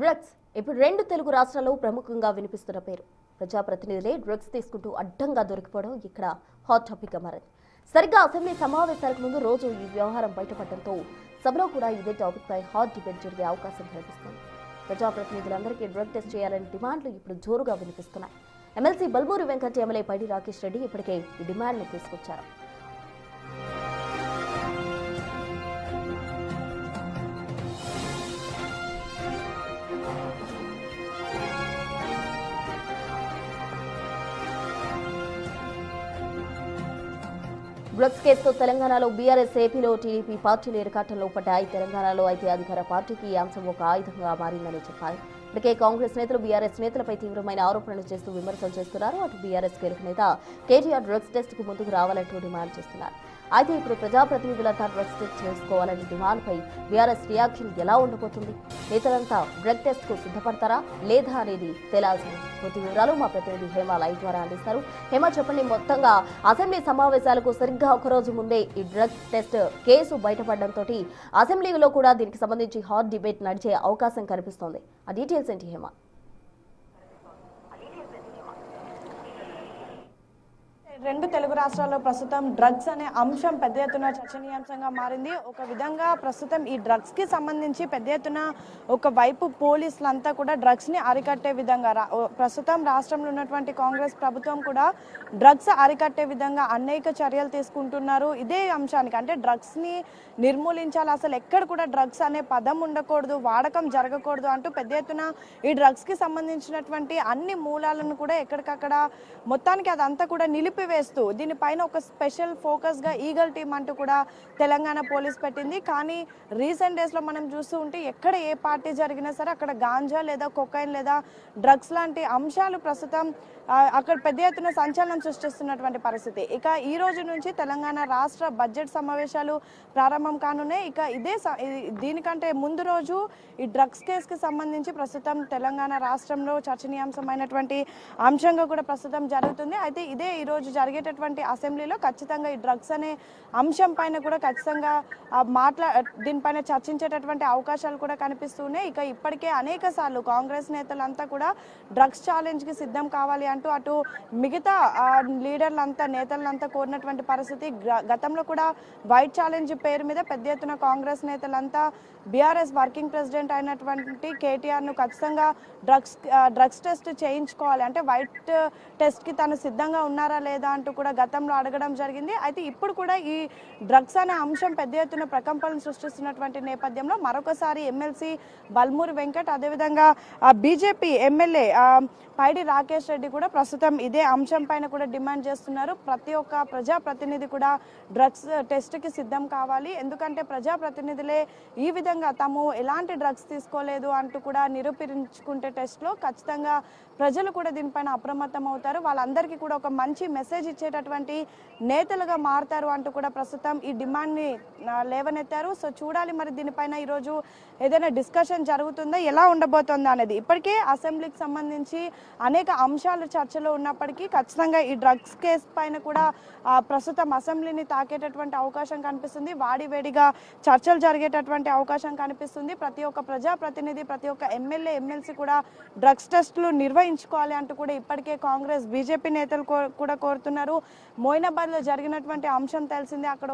Drugs ఇప్పుడు రెండు తెలుగు రాష్ట్రాల్లో ప్రముఖంగా వినిపిస్తున్న పేరు. ప్రజాప్రతినిధులే డ్రగ్స్ తీసుకుంటూ అడ్డంగా దొరికిపోవడం ఇక్కడ హాట్ టాపిక్ గా మారింది. సరిగ్గా అసెంబ్లీ సమావేశాలకు ముందు రోజు ఈ వ్యవహారం బయటపడటంతో సభలో కూడా ఇదే టాపిక్ పై హాట్ డిబేట్ జరిగే అవకాశం కనిపిస్తుంది. ప్రజాప్రతినిధులందరికీ డ్రగ్ టెస్ట్ చేయాలని డిమాండ్లు ఇప్పుడు జోరుగా వినిపిస్తున్నాయి. ఎమ్మెల్సీ బల్మూరి వెంకట్, ఎమ్మెల్యే పైడి రాకేష్ రెడ్డి ఇప్పటికే ఈ డిమాండ్ను తీసుకొచ్చారు. డ్రగ్స్ కేసుతో తెలంగాణలో బీఆర్ఎస్, ఏపీలో టీడీపీ పార్టీలు ఇరకాటంలో పడ్డాయి. తెలంగాణలో అయితే అధికార పార్టీకి ఈ అంశం ఒక ఆయుధంగా మారిందని చెప్పాలి. ఇప్పటికే కాంగ్రెస్ నేతలు బీఆర్ఎస్ నేతలపై తీవ్రమైన ఆరోపణలు చేస్తూ విమర్శలు చేస్తున్నారు. అటు బీఆర్ఎస్ కీలక నేత కేటీఆర్ డ్రగ్స్ టెస్ట్ కు ముందుకు రావాలంటూ డిమాండ్ చేస్తున్నారు. అయితే ఇప్పుడు ప్రజాప్రతినిధులంతా డ్రగ్స్ టెస్ట్ చేసుకోవాలనే డిమాండ్పై బీఆర్ఎస్ రియాక్షన్ ఎలా ఉండబోతుంది? నేతలంతా డ్రగ్ టెస్ట్ కు సిద్ధపడతారా లేదా అనేది తేలాల్సింది. పూర్తి వివరాలు మా ప్రతినిధి హేమ లైవ్ ద్వారా అందిస్తారు. హేమ, చెప్పండి, మొత్తంగా అసెంబ్లీ సమావేశాలకు సరిగ్గా ఒకరోజు ముందే ఈ డ్రగ్ టెస్ట్ కేసు బయటపడడంతో అసెంబ్లీలో కూడా దీనికి సంబంధించి హాట్ డిబేట్ నడిచే అవకాశం కనిపిస్తోంది. ఆ డీటెయిల్స్ ఏంటి హేమ? రెండు తెలుగు రాష్ట్రాల్లో ప్రస్తుతం డ్రగ్స్ అనే అంశం పెద్ద ఎత్తున చర్చనీయాంశంగా మారింది. ఒక విధంగా ప్రస్తుతం ఈ డ్రగ్స్ కి సంబంధించి పెద్ద ఎత్తున ఒకవైపు పోలీసులంతా కూడా డ్రగ్స్ ని అరికట్టే విధంగా ప్రస్తుతం రాష్ట్రంలో ఉన్నటువంటి కాంగ్రెస్ ప్రభుత్వం కూడా డ్రగ్స్ అరికట్టే విధంగా అనేక చర్యలు తీసుకుంటున్నారు. ఇదే అంశానికి, అంటే డ్రగ్స్ ని నిర్మూలించాలి, అసలు ఎక్కడ కూడా డ్రగ్స్ అనే పదం ఉండకూడదు, వాడకం జరగకూడదు అంటూ పెద్ద ఎత్తున ఈ డ్రగ్స్ కి సంబంధించినటువంటి అన్ని మూలాలను కూడా ఎక్కడికక్కడ మొత్తానికి అదంతా కూడా నిలిపివేస్తూ దీనిపైన ఒక స్పెషల్ ఫోకస్ గా ఈగల్ టీమ్ అంటూ కూడా తెలంగాణ పోలీస్ పెట్టింది. కానీ రీసెంట్ డేస్ లో మనం చూస్తూ ఉంటే ఎక్కడ ఏ పార్టీ జరిగినా సరే అక్కడ గాంజా లేదా కొకైన్ లేదా డ్రగ్స్ లాంటి అంశాలు ప్రస్తుతం అక్కడ పెద్ద ఎత్తున సంచలనం సృష్టిస్తున్నటువంటి పరిస్థితి. ఇక ఈ రోజు నుంచి తెలంగాణ రాష్ట్ర బడ్జెట్ సమావేశాలు ప్రారంభం కానున్నాయి. ఇక దీనికంటే ముందు రోజు ఈ డ్రగ్స్ కేసుకి సంబంధించి ప్రస్తుతం తెలంగాణ రాష్ట్రంలో చర్చనీయాంశమైనటువంటి అంశంగా కూడా ప్రస్తుతం జరుగుతుంది. అయితే ఇదే ఈ రోజు జరిగేటటువంటి అసెంబ్లీలో ఖచ్చితంగా ఈ డ్రగ్స్ అనే అంశం పైన కూడా ఖచ్చితంగా దీనిపైన చర్చించేటటువంటి అవకాశాలు కూడా కనిపిస్తున్నాయి. ఇక ఇప్పటికే అనేక సార్లు కాంగ్రెస్ నేతలంతా కూడా డ్రగ్స్ ఛాలెంజ్ కి సిద్ధం కావాలి అంటూ అటు మిగతా లీడర్లంతా నేతలంతా కోరినటువంటి పరిస్థితి. గతంలో కూడా వైట్ ఛాలెంజ్ పేరు మీద పెద్ద ఎత్తున కాంగ్రెస్ నేతలంతా బీఆర్ఎస్ వర్కింగ్ ప్రెసిడెంట్ అయినటువంటి కేటీఆర్ ను ఖచ్చితంగా డ్రగ్స్ టెస్ట్ చేయించుకోవాలి, అంటే వైట్ టెస్ట్ కి తను సిద్ధంగా ఉన్నారా లేదా అంటూ కూడా గతంలో అడగడం జరిగింది. అయితే ఇప్పుడు కూడా ఈ డ్రగ్స్ అనే అంశం పెద్ద ఎత్తున ప్రకంపనలు సృష్టిస్తున్నటువంటి నేపథ్యంలో మరొకసారి ఎమ్మెల్సీ బల్మూరి వెంకట్, అదేవిధంగా బీజేపీ ఎమ్మెల్యే పైడి రాకేష్ రెడ్డి కూడా ప్రస్తుతం ఇదే అంశం పైన కూడా డిమాండ్ చేస్తున్నారు. ప్రతి ఒక్క ప్రజాప్రతినిధి కూడా డ్రగ్స్ టెస్ట్ కి సిద్ధం కావాలి, ఎందుకంటే ప్రజాప్రతినిధులే ఈ విధంగా తాము ఎలాంటి డ్రగ్స్ తీసుకోలేదు అంటూ కూడా నిరూపించుకుంటే టెస్ట్ లో ఖచ్చితంగా ప్రజలు కూడా దీనిపైన అప్రమత్తం అవుతారు, వాళ్ళందరికీ కూడా ఒక మంచి మెసేజ్ ఇచ్చేటటువంటి నేతలుగా మారుతారు అంటూ కూడా ప్రస్తుతం ఈ డిమాండ్ ని లేవనెత్తారు. సో చూడాలి మరి దీనిపైన ఈరోజు ఏదైనా డిస్కషన్ జరుగుతుందా, ఎలా ఉండబోతుందా అనేది. ఇప్పటికే అసెంబ్లీకి సంబంధించి అనేక అంశాలు చర్చలో ఉన్నప్పటికీ ఖచ్చితంగా ఈ డ్రగ్స్ కేసు పైన కూడా ప్రస్తుతం అసెంబ్లీని తాకేటటువంటి అవకాశం కనిపిస్తుంది. వాడివేడిగా చర్చలు జరిగేటటువంటి అవకాశం కనిపిస్తుంది. ప్రతి ఒక్క ప్రజాప్రతినిధి, ప్రతి ఒక్క ఎమ్మెల్యే, ఎమ్మెల్సీ కూడా డ్రగ్స్ టెస్టులు నిర్వహించుకోవాలి అంటూ కూడా ఇప్పటికే కాంగ్రెస్, బీజేపీ నేతలు కూడా కోరుతున్నారు. మోయినాబాద్ లో జరిగినటువంటి అంశం తెలిసిందే. అక్కడ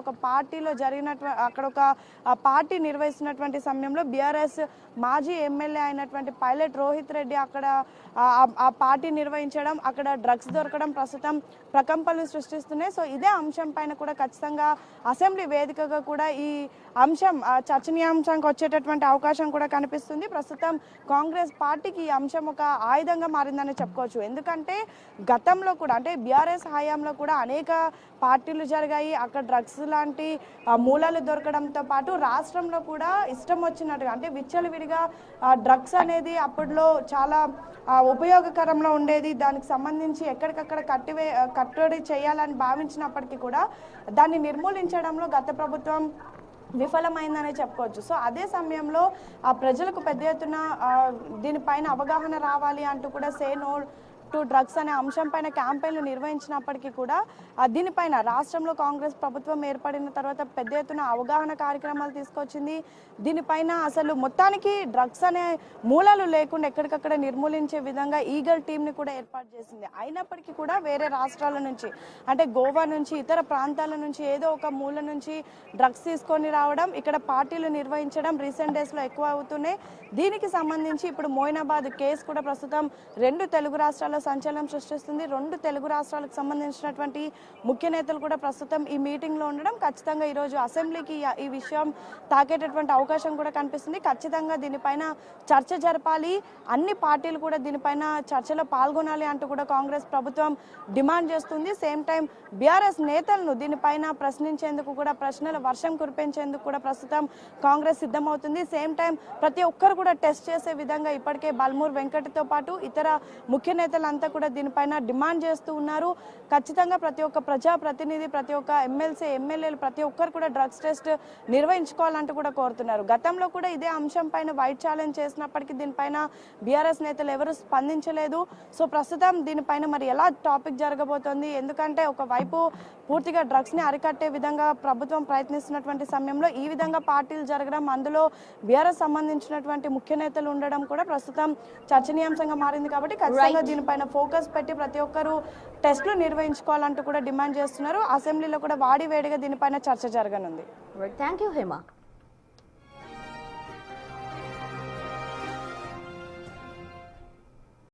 ఒక పార్టీ నిర్వహిస్తున్నటువంటి సమయంలో బీఆర్ఎస్ మాజీ ఎమ్మెల్యే అయినటువంటి పైలట్ రోహిత్ రెడ్డి అక్కడ ఆ పార్టీ నిర్వహించడం, అక్కడ డ్రగ్స్ దొరకడం ప్రస్తుతం ప్రకంపనలు సృష్టిస్తున్నాయి. సో ఇదే అంశం పైన కూడా ఖచ్చితంగా అసెంబ్లీ వేదికగా కూడా ఈ అంశం చర్చనీయాంశానికి వచ్చేటటువంటి అవకాశం కూడా కనిపిస్తుంది. ప్రస్తుతం కాంగ్రెస్ పార్టీకి ఈ అంశం ఒక ఆయుధంగా మారిందని చెప్పుకోవచ్చు. ఎందుకంటే గతంలో కూడా, అంటే బీఆర్ఎస్ హయాంలో కూడా అనేక పార్టీలు జరిగాయి, అక్కడ డ్రగ్స్ లాంటి మూలాలు దొరకడంతో పాటు రాష్ట్రంలో కూడా ఇష్టం వచ్చినట్టుగా, అంటే విచ్చలవిడిగా డ్రగ్స్ అనేది అప్పట్లో చాలా ఉపయోగకరంలో ఉండేది. దానికి సంబంధించి ఎక్కడికక్కడ కట్టడి చేయాలని భావించినప్పటికీ కూడా దాన్ని నిర్మూలించడంలో గత ప్రభుత్వం విఫలమైందనే చెప్పుకోవచ్చు. సో అదే సమయంలో ఆ ప్రజలకు పెద్ద ఎత్తున దీనిపైన అవగాహన రావాలి అంటూ కూడా సే నో టు డ్రగ్స్ అనే అంశం పైన క్యాంపెయిన్లు నిర్వహించినప్పటికీ కూడా దీనిపైన రాష్ట్రంలో కాంగ్రెస్ ప్రభుత్వం ఏర్పడిన తర్వాత పెద్ద ఎత్తున అవగాహన కార్యక్రమాలు తీసుకొచ్చింది. దీనిపైన అసలు మొత్తానికి డ్రగ్స్ అనే మూలాలు లేకుండా ఎక్కడికక్కడ నిర్మూలించే విధంగా ఈగల్ టీంని కూడా ఏర్పాటు చేసింది. అయినప్పటికీ కూడా వేరే రాష్ట్రాల నుంచి అంటే గోవా నుంచి ఇతర ప్రాంతాల నుంచి ఏదో ఒక మూల నుంచి డ్రగ్స్ తీసుకొని రావడం, ఇక్కడ పార్టీలు నిర్వహించడం రీసెంట్ డేస్లో ఎక్కువ అవుతున్నాయి. దీనికి సంబంధించి ఇప్పుడు మోయినాబాద్ కేసు కూడా ప్రస్తుతం 2 తెలుగు రాష్ట్రాల్లో సంచలనం సృష్టిస్తుంది. 2 తెలుగు రాష్ట్రాలకు సంబంధించినటువంటి ముఖ్య నేతలు కూడా ప్రస్తుతం ఈ మీటింగ్లో ఉండడం ఖచ్చితంగా ఈరోజు అసెంబ్లీకి ఈ విషయం తాకేటటువంటి అవకాశం కూడా కనిపిస్తుంది. ఖచ్చితంగా దీనిపైన చర్చ జరపాలి, అన్ని పార్టీలు కూడా దీనిపైన చర్చలో పాల్గొనాలి అంటూ కూడా కాంగ్రెస్ ప్రభుత్వం డిమాండ్ చేస్తుంది. సేమ్ టైం బీఆర్ఎస్ నేతలను దీనిపైన ప్రశ్నించేందుకు కూడా ప్రశ్నల వర్షం కురిపించేందుకు కూడా ప్రస్తుతం కాంగ్రెస్ సిద్ధమవుతుంది. సేమ్ టైం ప్రతి ఒక్కరు కూడా టెస్ట్ చేసే విధంగా ఇప్పటికే బల్మూర్ వెంకటతో పాటు ఇతర ముఖ్య నేతలంతా కూడా దీనిపైన డిమాండ్ చేస్తూ ఉన్నారు. ఖచ్చితంగా ప్రతి ఒక్క ప్రజాప్రతినిధి, ప్రతి ఒక్క ఎమ్మెల్సీ, ఎమ్మెల్యేలు ప్రతి ఒక్కరు కూడా డ్రగ్స్ టెస్ట్ నిర్వహించుకోవాలంటూ కూడా కోరుతున్నారు. గతంలో కూడా ఇదే అంశం పైన వైట్ ఛాలెంజ్ చేసినప్పటికీ దీనిపైన బీఆర్ఎస్ నేతలు ఎవరు స్పందించలేదు. సో ప్రస్తుతం దీనిపైన మరి ఎలా టాపిక్ జరగబోతోంది, ఎందుకంటే ఒకవైపు పూర్తిగా డ్రగ్స్ని అరికట్టే విధంగా ప్రభుత్వం ప్రయత్నిస్తున్నటువంటి సమయంలో ఈ విధంగా పార్టీలు జరగడం, అందులో బీఆర్ఎస్ సంబంధించినటువంటి ముఖ్య నేతలు ఉండడం కూడా ప్రస్తుతం చర్చనీయాంశంగా మారింది. కాబట్టి ఖచ్చితంగా దీనిపైన ఫోకస్ పెట్టి ప్రతి ఒక్కరు టెస్టులు నిర్వహించుకోవాలంటూ కూడా డిమాండ్ చేస్తున్నారు. అసెంబ్లీలో కూడా వాడి వేడిగా దీనిపైన చర్చ జరగనుంది. Thank you Hema.